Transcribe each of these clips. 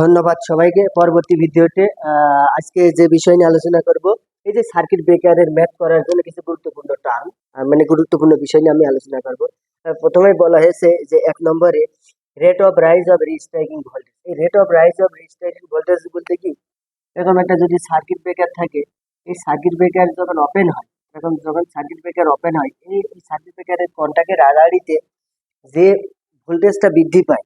ধন্যবাদ সবাইকে। পরবর্তী ভিডিওতে আজকে যে বিষয় নিয়ে আলোচনা করব, এই যে সার্কিট ব্রেকারের ম্যাথ করার জন্য কিছু গুরুত্বপূর্ণ টার্ম, মানে গুরুত্বপূর্ণ বিষয় নিয়ে আমি আলোচনা করব। প্রথমে বলা হয়েছে যে 1 নম্বরে rate of rise of restriking voltage. এই rate of rise of restriking voltage বলতে কি, এরকম একটা যদি সার্কিট ব্রেকার থাকে, এই সার্কিট ব্রেকার যখন ওপেন হয়, যখন সার্কিট ব্রেকার ওপেন হয়, এই সার্কিট ব্রেকারের কন্টাক্টের আড়াআড়িতে যে ভোল্টেজটা বৃদ্ধি পায়,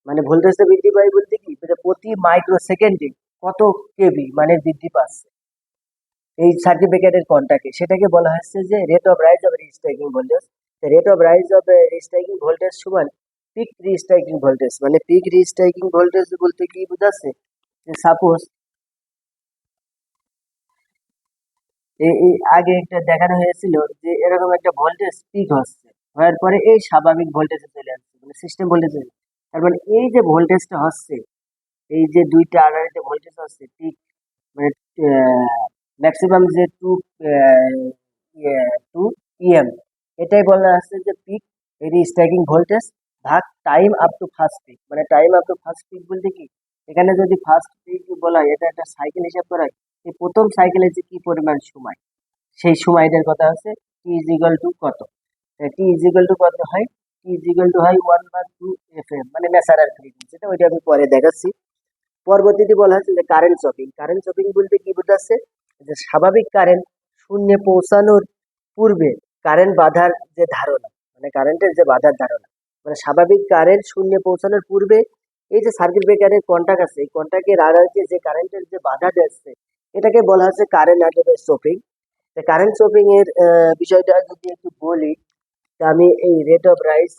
মানে ভোল্টেজটা বৃদ্ধি পায় বলতে কি, যেটা প্রতি মাইক্রো সেকেন্ডে কত কেভি মানে বৃদ্ধি পাচ্ছে এই সার্কিট ব্রেকারের কন্টাক্টে, সেটাকে বলা হচ্ছে যে rate of rise of restriking voltage. Rate of rise of restriking voltage সমান পিক রিস্ট্রাইকিং ভোল্টেজ। মানে পিক রিস্ট্রাইকিং ভোল্টেজ বলতে কি বোঝাচ্ছে, যে সাপোজ এই আগে একটা দেখানো হয়েছিল যে এরকম একটা ভোল্টেজ পিক হচ্ছে, হওয়ার পরে এই স্বাভাবিক ভোল্টেজে চলে আসছে, মানে সিস্টেম ভোল্টেজে। তার মানে এই যে ভোল্টেজটা হচ্ছে, এই যে দুইটা আড়াআড়িতে ভোল্টেজ হচ্ছে পিক, মানে ম্যাক্সিমাম যে টু ইএম, এটাই বলা আছে যে পিক রিস্ট্রাইকিং ভোল্টেজ ভাগ time up to first peak. মানে time up to first peak বলতে কি, এখানে যদি ফার্স্ট পিক বলা হয়, এটা একটা সাইকেল হিসাব করা হয়, এই প্রথম সাইকেলে যে কি পরিমাণ সময়, সেই সময়টার কথা হচ্ছে টি ইজ ইকুয়াল টু কত। টি ইজ ইকুয়াল টু কত হয়, টি ইজ ইকুয়াল টু হয় 1/2 FM, মানে ন্যাচারাল ফ্রিকোয়েন্সি। এটা ওইটা আমি পরে দেখাচ্ছি। পরবর্তীতে বলা হচ্ছে যে কারেন্ট শপিং। কারেন্ট শপিং বলতে কি বোঝাচ্ছে, যে স্বাভাবিক কারেন্ট শূন্যে পৌঁছানোর পূর্বে কারেন্ট বাধার যে ধারণা, মানে কারেন্টের যে বাধার ধারণা, মানে স্বাভাবিক কারেন্ট শূন্যে পৌঁছানোর পূর্বে এই যে সার্কিট ব্রেকারের কন্টাক্ট আছে, এই কন্টাক্টের আড়াআড়িতে যে কারেন্টের যে বাধা দিচ্ছে, এটাকে বলা হচ্ছে কারেন্ট শপিং। কারেন্ট শপিং এর বিষয়টা যদি একটু বলি, তা আমি এই রেট অফ রাইজ,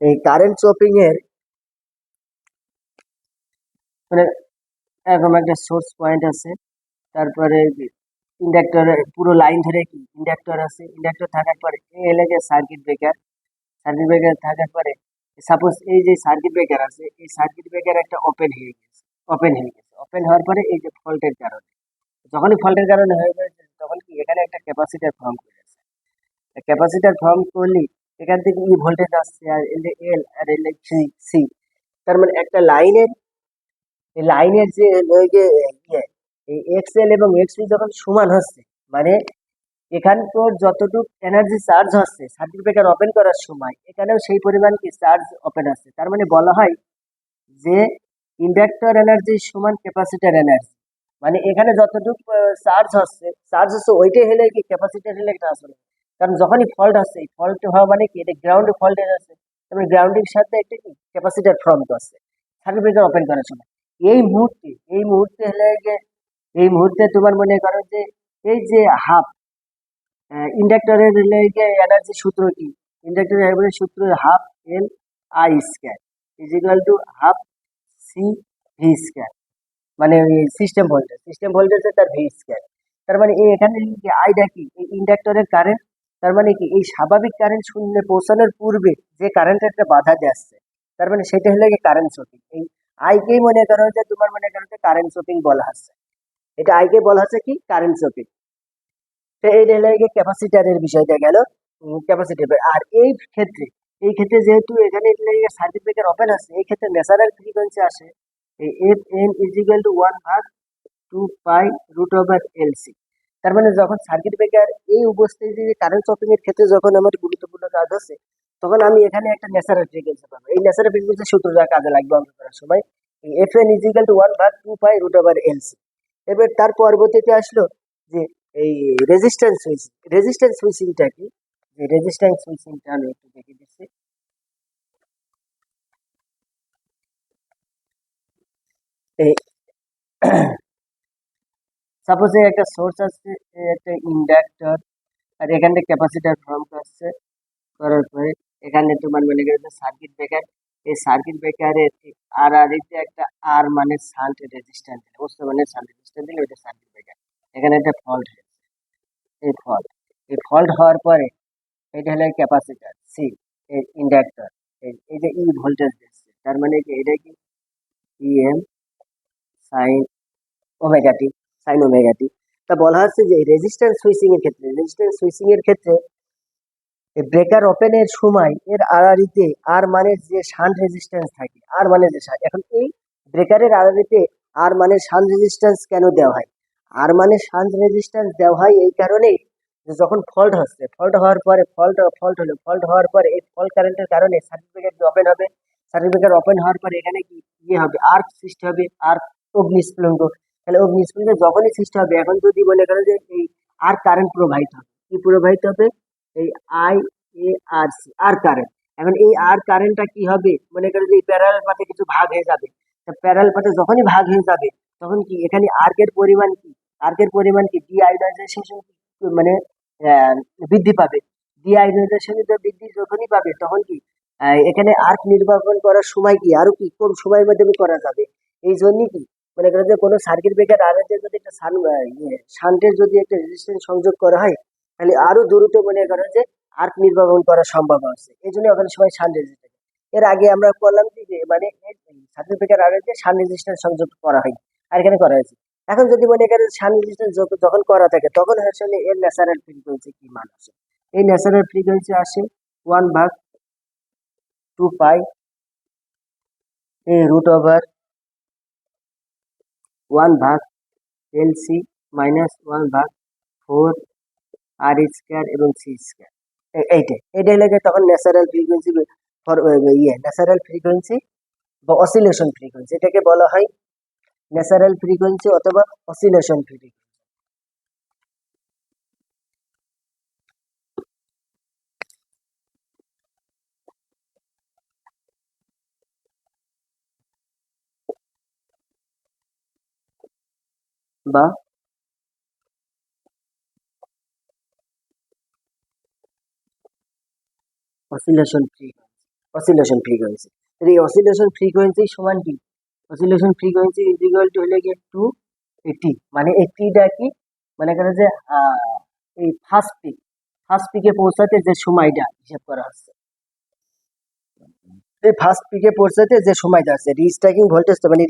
এই কারেন্ট শপিং এর মানে এরকম একটা সোর্স পয়েন্ট আছে, তারপরে ইন্ডাক্টর পুরো লাইন ধরে কি ইন্ডাক্টর আছে, ইন্ডাক্টর থাকার পরে এই এলাকায় সার্কিট ব্রেকার, সার্কিট ব্রেকার থাকার পরে সাপোজ এই যে সার্কিট ব্রেকার আছে, এই সার্কিট ব্রেকার একটা ওপেন হয়ে গেছে, ওপেন হওয়ার পরে এই যে ফল্টের কারণে, যখনই ফল্টের কারণে হয়ে গেছে, তখন কি এখানে একটা ক্যাপাসিটার ফর্ম করেছে। ক্যাপাসিটার ফর্ম করলে এখান থেকে ই ভোল্টেজ আসছে, আর এল এল আর এল সি। তার মানে একটা লাইনের, এই লাইনের যে ওই যে ইয়ে, এই এক্স এল এবং এক্স বি যখন সমান হচ্ছে, মানে এখান তোর যতটুকু এনার্জি চার্জ হচ্ছে সার্কিট ব্রেকার ওপেন করার সময়, এখানেও সেই পরিমাণ কি চার্জ ওপেন আছে। তার মানে বলা হয় যে ইন্ডাক্টর এনার্জি সমান ক্যাপাসিটর এনার্জি। মানে এখানে যতটুকু চার্জ হচ্ছে ওইটাই হলে কি ক্যাপাসিটর হলে এটা আসলে, কারণ যখনই ফল্ট হচ্ছে, এই ফল্ট হওয়া মানে কি, এটা গ্রাউন্ডে ফল্ট আছে, তারপরে গ্রাউন্ডের সাথে একটা কি ক্যাপাসিটর ফর্ম করছে সার্কিট ব্রেকার ওপেন করার সময়। এই মুহূর্তে হলে যে, এই মুহূর্তে তোমার মনে করো যে এই যে হাফ ইন্ডাক্টরের এনার্জি সূত্র কি, ইন্ডাক্টরের এনার্জি সূত্র half L I square is equal to half C V square. মানে সিস্টেম ভোল্টেজে তার ভি স্কয়ার। তার মানে এই এখানে যে আইটা কি, এই ইন্ডাক্টরের কারেন্ট। তার মানে কি, এই স্বাভাবিক কারেন্ট শূন্যে পৌঁছানোর পূর্বে যে কারেন্টের একটা বাধা যাচ্ছে, তার মানে সেটা হলো কি কারেন্ট শপিং। এই আইকেই মনে করো যে তোমার মনে করো যে কারেন্ট শপিং বলা হচ্ছে, এটা আইকে বলা হচ্ছে কি কারেন্ট শপিং। তো এই হলো গিয়ে ক্যাপাসিটারের বিষয়টা গেল, ক্যাপাসিটিভ। আর এই ক্ষেত্রে যেহেতু এখানে সার্কিট ব্রেকার ওপেন আছে, এই ক্ষেত্রে ন্যাচারাল ফ্রিকোয়েন্সি আসে এই F N is equal two 1/2 pi √LC। তার মানে যখন সার্কিট ব্রেকার এই উপস্থিতি কারেন্ট শপিং এর ক্ষেত্রে যখন আমার গুরুত্বপূর্ণ কাজ আছে, তখন আমি এখানে একটা ন্যাচারাল ফ্রিকোয়েন্সি পাবো। এই ন্যাচারাল ফ্রিকোয়েন্সি সূত্রটা কাজে লাগবে অঙ্ক করার সময়। এই F N is equal two 1/2 pi √LC। এবার তার পরবর্তীতে আসলো যে এই রেজিস্ট্যান্স সুইচিংটা কি, যে রেজিস্ট্যান্স সুইচিংটা আমি একটু দেখে দিচ্ছি। এই সাপোজ একটা সোর্স আছে, একটা ইন্ডাক্টর, আর এখান থেকে ক্যাপাসিটার ফর্ম করছে, করার পরে এখানে তোমার মনে করেছে সার্কিট ব্রেকার। এই সার্কিট ব্রেকারের আর আর একটা আর মানে শান্ট রেজিস্ট্যান্স দিলে, বুঝতে মানে শান্ট রেজিস্ট্যান্স দিলে ওইটা সার্কিট ব্রেকার। এখানে একটা ফল্ট হয়েছে, এই ফল্ট হওয়ার পরে এটা হলো ক্যাপাসিটার সি, এই ইন্ডাক্টর, এই যে ই ভোল্টেজ দিচ্ছে, তার মানে কি এটা কি EM sine omega t, sine omega t. তা বলা হচ্ছে যে রেজিস্ট্যান্স সুইচিং এর ক্ষেত্রে এই ব্রেকার ওপেনের সময় এর আড়াআড়িতে আর মানের যে শান্ট রেজিস্ট্যান্স থাকে, আর মানে যে এখন এই ব্রেকারের আড়াআড়িতে আর মানে শান্ট রেজিস্ট্যান্স কেন দেওয়া হয়? আর মানে শান্ট রেজিস্ট্যান্স দেওয়া হয় এই কারণেই যে যখন ফল্ট হচ্ছে, ফল্ট হওয়ার পরে ফল্ট হওয়ার পরে এই ফল্ট কারেন্টের কারণে সার্কিট ব্রেকার ওপেন হবে। সার্কিট ব্রেকার ওপেন হওয়ার পরে এখানে কি ইয়ে হবে, আর্ক সৃষ্টি হবে, আর্ক অগ্নিস্ফুলিঙ্গ। তাহলে অগ্নিস্ফুলিঙ্গ যখনই সৃষ্টি হবে, এখন যদি মনে করো যে এই আর কারেন্ট প্রবাহিত হবে, কি প্রবাহিত হবে? এই আই এ আর সি, আর কারেন্ট। এখন এই আর কারেন্টটা কি হবে, মনে করো যে প্যারালাল পাথে কিছু ভাগ হয়ে যাবে। প্যারালাল পাথে যখনই ভাগ হয়ে যাবে তখন কি এখানে আর্কের পরিমাণ কি, আর্কের পরিমাণ কি ডিআয়োনাইজেশন মানে আহ, বৃদ্ধি পাবে। ডিআয়োনাইজেশন বৃদ্ধি যখনই পাবে তখন কি এখানে আর্ক নির্বাপন করার সময় কি আরো কি কম সময়ের মাধ্যমে করা যাবে। এই জন্য কি মনে করেন যে কোনো সার্কিট ব্রেকার আর যদি একটা শান্টের যদি একটা রেজিস্ট্যান্স সংযোগ করা হয়, তাহলে আরো দ্রুত মনে করেন যে আর্ক নির্বাপন করা সম্ভব আছে। এই জন্য ওখানে সবাই শান্ট রেজিস্ট্যান্স। এর আগে আমরা করলাম কি যে মানে সার্কিট ব্রেকার আর শান্ট রেজিস্ট্যান্স সংযোগ করা হয়, আর এখানে করা হয়েছে। এখন যদি মনে করেন শান্ট রেজিস্ট্যান্স যখন করা থাকে তখন আসলে এর ন্যাচারাল ফ্রিকোয়েন্সি কি মান আসে? এই ন্যাচারাল ফ্রিকোয়েন্সি আসে 1/2 পাই √/1 ভাগ এলসি মাইনাস 1/4 আর স্কয়ার এবং সি স্কয়ার। এইটাই লাগে তখন ন্যাচারাল ফ্রিকোয়েন্সি ন্যাচারাল ফ্রিকোয়েন্সি বা অসিলেশন ফ্রিকোয়েন্সি, এটাকে বলা হয় ন্যাচারাল ফ্রিকোয়েন্সি অথবা অসিলেশন ফ্রিকোয়েন্সি। বা অসিলেশন ফ্রিকোয়েন্সি, অসিলেশন ফ্রিকোয়েন্সি। এই অসিলেশন ফ্রিকোয়েন্সি সমান কি? Oscillation frequency is equal two হলে গিয়ে 280। মানে এই টিটা কি মনে করেন যে এই ফার্স্ট পিকে পৌঁছাতে যে সময়টা হিসাব করা হচ্ছে, এই ফার্স্ট পিকে পৌঁছাতে যে সময়টা আছে রিস্ট্রাইকিং ভোল্টেজটা মানে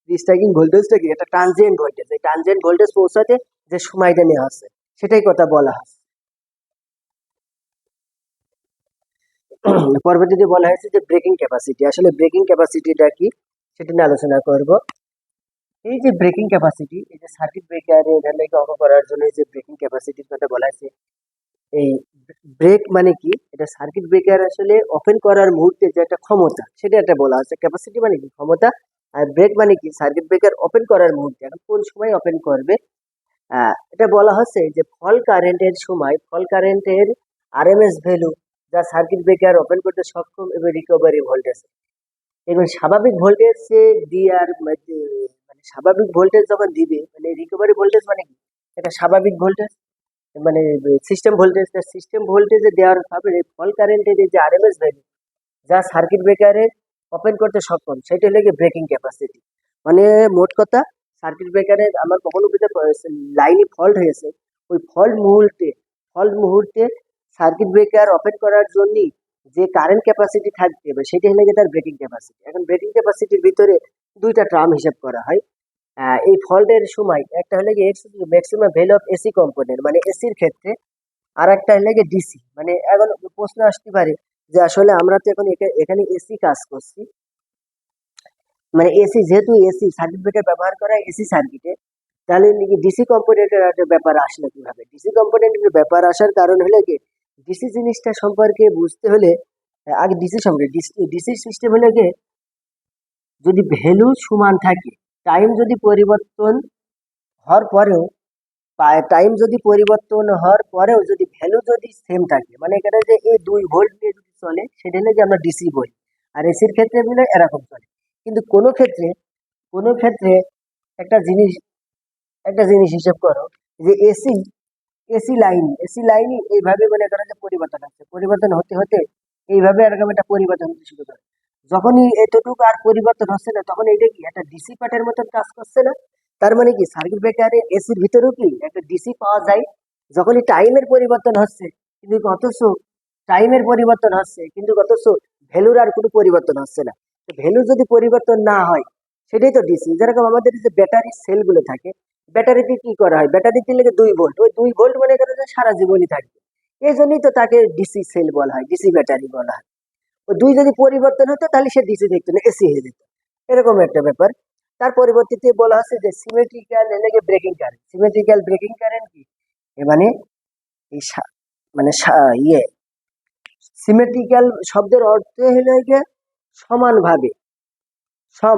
রিস্ট্রাইকিং ভোল্টেজটা কি একটা ট্রানজিয়েন্ট ভোল্টেজ, এই ট্রানজিয়েন্ট ভোল্টেজ পৌঁছাতে যে সময়টা নেওয়া আছে সেটাই কথা বলা হচ্ছে। পরবর্তীতে বলা হয়েছে যে ব্রেকিং ক্যাপাসিটি। আসলে ব্রেকিং ক্যাপাসিটিটা কি সেটা নিয়ে আলোচনা করব। এই যে ব্রেকিং ক্যাপাসিটি, এই যে সার্কিট ব্রেকারের ভ্যালুকে অঙ্ক করার জন্য এই যে ব্রেকিং ক্যাপাসিটির কথা বলা হয়েছে। এই ব্রেক মানে কি, এটা সার্কিট ব্রেকার আসলে ওপেন করার মুহূর্তে যে একটা ক্ষমতা সেটা একটা বলা হচ্ছে। ক্যাপাসিটি মানে কি ক্ষমতা, আর ব্রেক মানে কি সার্কিট ব্রেকার ওপেন করার মুহূর্তে এখন কোন সময় ওপেন করবে। এটা বলা হচ্ছে যে ফল কারেন্টের সময় ফল কারেন্টের আরএমএস ভ্যালু যা সার্কিট ব্রেকার ওপেন করতে সক্ষম এবং রিকভারি ভোল্টেজ। এবং স্বাভাবিক ভোল্টেজ দেওয়ার মধ্যে মানে স্বাভাবিক ভোল্টেজ যখন দিবে মানে রিকভারি ভোল্টেজ মানে কি এটা স্বাভাবিক ভোল্টেজ মানে সিস্টেম ভোল্টেজে দেওয়ার হবে ফল কারেন্টের যে আরএমএস ভ্যালু যা সার্কিট ব্রেকারে ওপেন করতে সক্ষম, সেটা হলো গিয়ে ব্রেকিং ক্যাপাসিটি। মানে মোট কথা সার্কিট ব্রেকারে আমার কখনো লাইনে ফল্ট হয়েছে, ওই ফল্ট মুহূর্তে সার্কিট ব্রেকার ওপেন করার জন্য যে কারেন্ট ক্যাপাসিটি থাকতে হবে সেটা হলো গিয়ে তার ব্রেকিং ক্যাপাসিটি। এখন ব্রেকিং ক্যাপাসিটির ভিতরে দুইটা টার্ম হিসাব করা হয়। এই ফল্টের সময় একটা হলে গিয়ে maximum value of AC component মানে এসির ক্ষেত্রে, আর একটা হলে গিয়ে ডিসি। মানে এখন প্রশ্ন আসতে পারে যে আসলে আমরা তো এখন এখানে এসি কাজ করছি, মানে এসি যেহেতু এসি সার্কিট ব্রেকার ব্যবহার করা এসি সার্কিটে, তাহলে ডিসি কম্পোনেন্টের একটা ব্যাপার আসলো কিভাবে? ডিসি কম্পোনেন্টের ব্যাপার আসার কারণ হলে কি ডিসি জিনিসটা সম্পর্কে বুঝতে হলে আগে ডিসি সম্পর্কে ডিসি সিস্টেম হলে গিয়ে যদি ভ্যালু সমান থাকে, টাইম যদি পরিবর্তন হওয়ার পরেও যদি ভ্যালু যদি সেম থাকে, মানে এখানে যে এই 2 ভোল্ট দিয়ে যদি চলে সেটা হলে যে আমরা ডিসি বলি, আর এসির ক্ষেত্রে বলে এরকম চলে। কিন্তু কোনো ক্ষেত্রে একটা জিনিস হিসেব করো যে এসি লাইনই এইভাবে মনে করো যে পরিবর্তন হতে হতে এইভাবে এরকম একটা পরিবর্তন হতে শুরু করে। যখনই এতটুকু আর পরিবর্তন হচ্ছে না তখন এটা কি একটা ডিসি পার্টের মতন কাজ করছে না? তার মানে কি সার্কিট ব্রেকারে এসির ভিতরেও কি একটা ডিসি পাওয়া যায়। যখনই টাইমের পরিবর্তন হচ্ছে কিন্তু অথচ ভ্যালুর আর কোনো পরিবর্তন হচ্ছে না। ভ্যালু যদি পরিবর্তন না হয় সেটাই তো ডিসি। যেরকম আমাদের যে ব্যাটারি সেলগুলো থাকে, ব্যাটারিতে কি করা হয়, ব্যাটারিতে লেগে 2 ভোল্ট, ওই 2 ভোল্ট মনে করেন যে সারা জীবনই থাকবে। এই জন্যই তো তাকে ডিসি সেল বলা হয়, ডিসি ব্যাটারি বলা হয়। ও দুই যদি পরিবর্তন হতো তাহলে সে ডিসি দেখতো না, এসি হয়ে যেত, এরকম একটা ব্যাপার। তার পরিবর্তিতে বলা হচ্ছে যে সিমেট্রিক্যাল এলাকে breaking current. Symmetrical breaking current কি? মানে এই মানে ইয়ে সিমেট্রিক্যাল শব্দের অর্থ হলো গিয়ে সমানভাবে,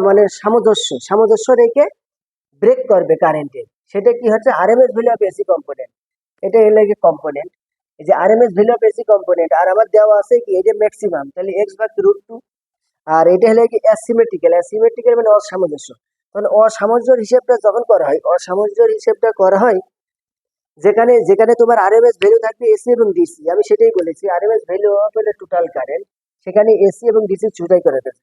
মানে সামঞ্জস্য, সামঞ্জস্য রেখে ব্রেক করবে কারেন্টের। সেটা কি হচ্ছে? RMS value of AC component. এটা হলো গিয়ে কম্পোনেন্ট। এই যে RMS value of AC component, আর আমার দেওয়া আছে কি এই যে ম্যাক্সিমাম, তাহলে x/√2। আর এটা হলো কি অ্যাসিমেট্রিক্যাল। অ্যাসিমেট্রিক্যাল মানে অসামঞ্জস্য। তখন অসামঞ্জস্য হিসেবটা যখন করা হয়, অসামঞ্জস্য হিসেবটা করা হয় যেখানে যেখানে তোমার আরএমএস ভ্যালু থাকবে এসি এবং ডিসি। আমি সেটাই বলেছি, আরএমএস ভ্যালু হলো টোটাল কারেন্ট, সেখানে এসি এবং ডিসি ছুটাই করে দেবে।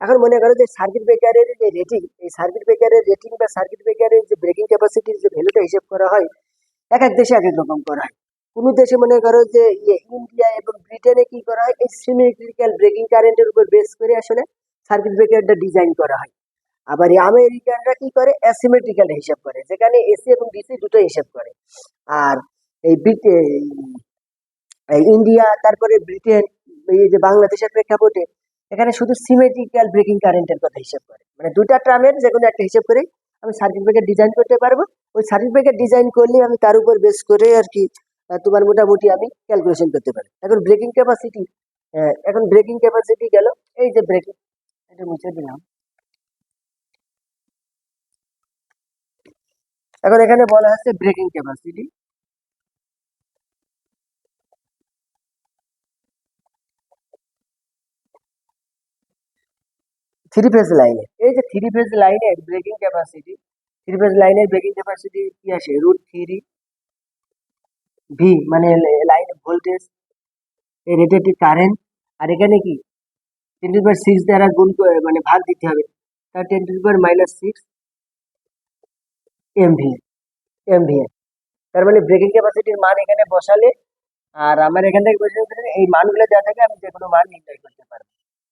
এখন মনে করো যে সার্কিট ব্রেকারের যে রেটিং, এই সার্কিট ব্রেকারের রেটিং বা সার্কিট ব্রেকারের যে ব্রেকিং ক্যাপাসিটির যে ভ্যালুটা হিসেব করা হয়, এক এক দেশে এক এক রকম করা হয়। কোনো দেশে মনে করো যে ইন্ডিয়া এবং ব্রিটেনে কি করা হয়, এই সিমেট্রিক্যাল ব্রেকিং কারেন্টের উপর বেস করে আসলে সার্কিট ব্রেকারটা ডিজাইন করা হয়। আবার এই আমেরিকানরা কি করে, অ্যাসিমেট্রিক্যাল হিসাব করে, যেখানে এসি এবং ডিসি দুটো হিসাব করে। আর এই ইন্ডিয়া, তারপরে ব্রিটেন, এই যে বাংলাদেশের প্রেক্ষাপটে এখানে শুধু সিমেট্রিক্যাল ব্রেকিং কারেন্টের কথা হিসাব করে। মানে দুটা ট্রামের যে কোনো একটা হিসাব করে আমি সার্কিট ব্রেকার ডিজাইন করতে পারবো। ওই সার্কিট ব্রেকার ডিজাইন করলে আমি তার উপর বেস করে আর কি তোমার মোটামুটি আমি ক্যালকুলেশন করতে পারি। এখন ব্রেকিং ক্যাপাসিটি, এখন ব্রেকিং ক্যাপাসিটি গেল, এই যে ব্রেকিং, এটা মুছে দিলাম। এখন এখানে বলা হচ্ছে ব্রেকিং ক্যাপাসিটি। থ্রি ফেজ লাইনে, এই যে থ্রি ফেজ লাইনের ব্রেকিং ক্যাপাসিটি, থ্রি ফেজ লাইনের ব্রেকিং ক্যাপাসিটি কি আসে? √3 ভি, মানে লাইন ভোল্টেজ, রেটেড কারেন্ট। আর এখানে কি 10⁻6 দ্বারা গুণ মানে ভাগ দিতে হবে, তার 10⁻⁻6 এমভি, এমভি। তার মানে ব্রেকিং ক্যাপাসিটির মান এখানে বসালে, আর আমার এখান থেকে বসে এই মানগুলো দেওয়া থাকে, আমি যে কোনো মান নির্ণয় করতে পারবো।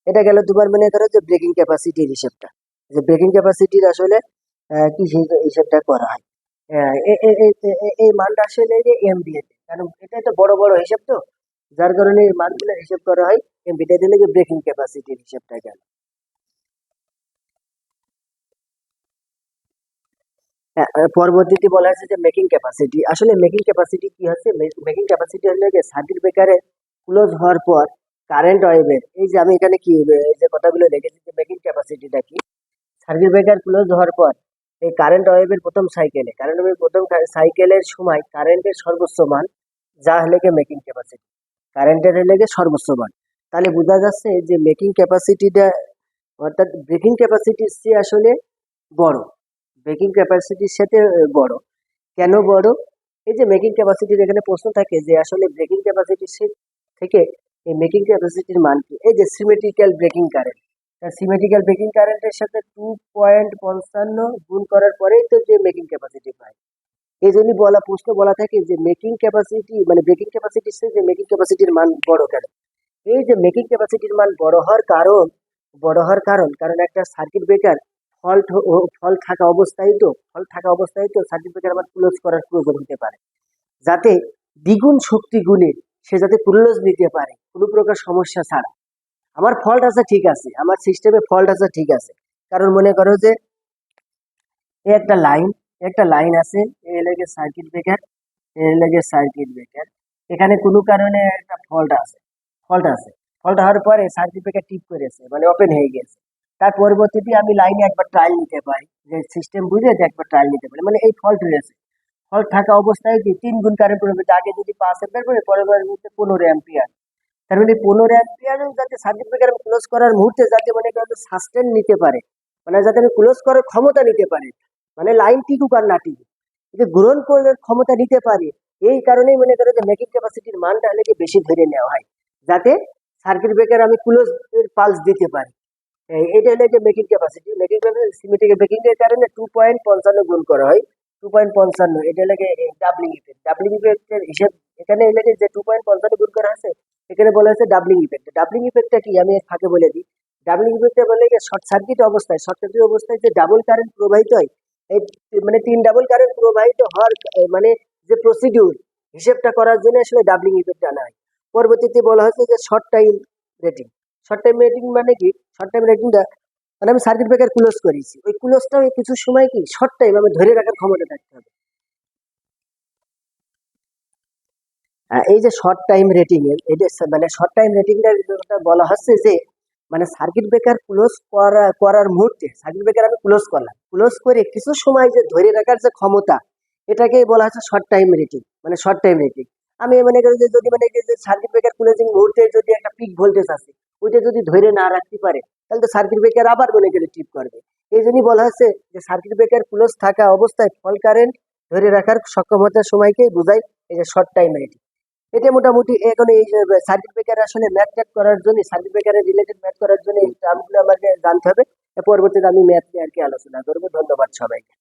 এটা গেল তোমার মনে করো যে ব্রেকিং ক্যাপাসিটির হিসেবটা, যে ব্রেকিং ক্যাপাসিটির আসলে কি হিসেবটা করা হয়। এই মানটা আসলে যে এমবিএ, কারণ এটা তো বড় বড় হিসাব, তো যার কারণে এই মানগুলো হিসাব করা হয় এমবিটা দিলে কি ব্রেকিং ক্যাপাসিটির হিসাবটা গেল। পরবর্তীতে বলা হয়েছে যে মেকিং ক্যাপাসিটি। আসলে মেকিং ক্যাপাসিটি কি হচ্ছে? মেকিং ক্যাপাসিটি হলো যে সার্কিট ব্রেকারে ক্লোজ হওয়ার পর কারেন্ট ওয়েভের, এই যে আমি এখানে কি এই যে কথাগুলো লিখেছি যে মেকিং ক্যাপাসিটিটা কি, সার্কিট ব্রেকার ক্লোজ হওয়ার পর এই কারেন্ট ওয়েভের প্রথম সাইকেলে, কারেন্ট ওয়েভের প্রথম সাইকেলের সময় কারেন্টের সর্বোচ্চ মান, যা হলে গিয়ে মেকিং ক্যাপাসিটি, কারেন্টের হলে গিয়ে সর্বোচ্চ মান। তাহলে বোঝা যাচ্ছে যে মেকিং ক্যাপাসিটিটা অর্থাৎ ব্রেকিং ক্যাপাসিটির চেয়ে আসলে বড়, ব্রেকিং ক্যাপাসিটির সাথে বড়। কেন বড়? এই যে মেকিং ক্যাপাসিটির এখানে প্রশ্ন থাকে যে আসলে ব্রেকিং ক্যাপাসিটির থেকে এই মেকিং ক্যাপাসিটির মান কি? এই যে symmetrical breaking current, symmetrical breaking কারেন্টের সাথে 2.55 গুণ করার পরেই তো যে মেকিং ক্যাপাসিটি পায়। এই জন্যই প্রশ্ন বলা থাকে যে মেকিং ক্যাপাসিটি মানে ব্রেকিং ক্যাপাসিটির সাথে মেকিং ক্যাপাসিটির মান বড় কেন? এই যে মেকিং ক্যাপাসিটির মান বড় হওয়ার কারণ, কারণ একটা সার্কিট ব্রেকার ফল থাকা অবস্থায় তো সার্কিট ব্রেকার আবার ক্লোজ করার প্রয়োজন হতে পারে, যাতে দ্বিগুণ শক্তি গুণে সে যাতে ক্লোজ নিতে পারে কোনো প্রকার সমস্যা ছাড়া। আমার ফল্ট আছে ঠিক আছে, আমার সিস্টেমে ফল্ট আছে ঠিক আছে, কারণ মনে করো যে একটা লাইন, একটা লাইন আছে, এই লাগে সার্কিট ব্রেকার, এই লাগে সার্কিট ব্রেকার, এখানে কোনো কারণে একটা ফল্ট আছে, ফল্ট হওয়ার পরে সার্কিট ব্রেকার টিপ করেছে, মানে ওপেন হয়ে গেছে। তার পরবর্তীতে আমি লাইনে একবার ট্রায়াল নিতে পারি, যে সিস্টেম বুঝে যে একবার ট্রায়াল নিতে পারি, মানে এই ফল্ট রয়েছে। ফল্ট থাকা অবস্থায় কি 3 গুণ কারেন্ট প্রবাহিত, আগে যদি 5 অ্যাম্পিয়ার করে পরবর্তীতে 15 অ্যাম্পিয়ার। তার মানে 15 অ্যাম্পিয়ার যাতে সার্কিট ব্রেকার ক্লোজ করার মুহূর্তে যাতে মনে করেন সাস্টেন নিতে পারে, মানে যাতে আমি ক্লোজ করার ক্ষমতা নিতে পারে, মানে লাইন টিকুক আর না টিকুক, যে গ্রহণ করার ক্ষমতা নিতে পারে। এই কারণেই মনে করো যে মেকিং ক্যাপাসিটির মানটা অনেকে বেশি ধরে নেওয়া হয়, যাতে সার্কিট ব্রেকার আমি ক্লোজ পালস দিতে পারি। এটা হলো যে making capacity. Making capacity symmetrical breaking এর কারণে 2.55 গুণ করা হয়, 2.55, এটা লাগে ডাবলিং ইফেক্ট। ডাবলিং ইফেক্টের হিসাব এখানে লাগে যে 2.55 গুণ করা আছে, এখানে বলা হয়েছে ডাবলিং ইফেক্ট। ডাবলিং ইফেক্টটা কি আমি এর ফাঁকে বলে দিই। ডাবলিং ইফেক্টটা বলে যে শর্ট সার্কিট অবস্থায় যে ডাবল কারেন্ট প্রবাহিত হয়, এই মানে 3 ডাবল কারেন্ট প্রবাহিত হওয়ার মানে যে প্রসিডিউর, হিসেবটা করার জন্য আসলে ডাবলিং ইফেক্ট আনা হয়। পরবর্তীতে বলা হচ্ছে যে short time rating. Short time rating মানে কি? শর্ট টাইম রেটিংটা মানে আমি সার্কিট ব্রেকার ক্লোজ করেছি, ওই ক্লোজটাও কিছু সময় কি শর্ট টাইম আমি ধরে রাখার ক্ষমতা থাকতে হবে। এই যে শর্ট টাইম রেটিং এর এটা মানে শর্ট টাইম রেটিংটার বলা হচ্ছে যে মানে সার্কিট ব্রেকার ক্লোজ করার মুহূর্তে সার্কিট ব্রেকার আমি ক্লোজ করলাম, ক্লোজ করে কিছু সময় যে ধরে রাখার যে ক্ষমতা, এটাকেই বলা হচ্ছে শর্ট টাইম রেটিং, মানে শর্ট টাইম রেটিং। আমি মনে করি যে যদি মানে কি যে সার্কিট ব্রেকার ক্লোজিং মুহূর্তে যদি একটা পিক ভোল্টেজ আছে, ওইটা যদি ধরে না রাখতে পারে, তাহলে তো সার্কিট ব্রেকার আবার মনে করে টিপ করবে। এই জন্যই বলা হচ্ছে যে সার্কিট ব্রেকার ক্লোজ থাকা অবস্থায় ফল কারেন্ট ধরে রাখার সক্ষমতার সময়কেই বোঝায় এই যে শর্ট টাইম রেটিং। এটা মোটামুটি এখন এই যে সার্কিট ব্রেকার আসলে ম্যাথ ট্যাথ করার জন্য, সার্কিট ব্রেকারের রিলেটেড ম্যাথ করার জন্য এই টার্মগুলো আমাকে জানতে হবে। পরবর্তীতে আমি ম্যাথ নিয়ে আর কি আলোচনা করবো। ধন্যবাদ সবাইকে।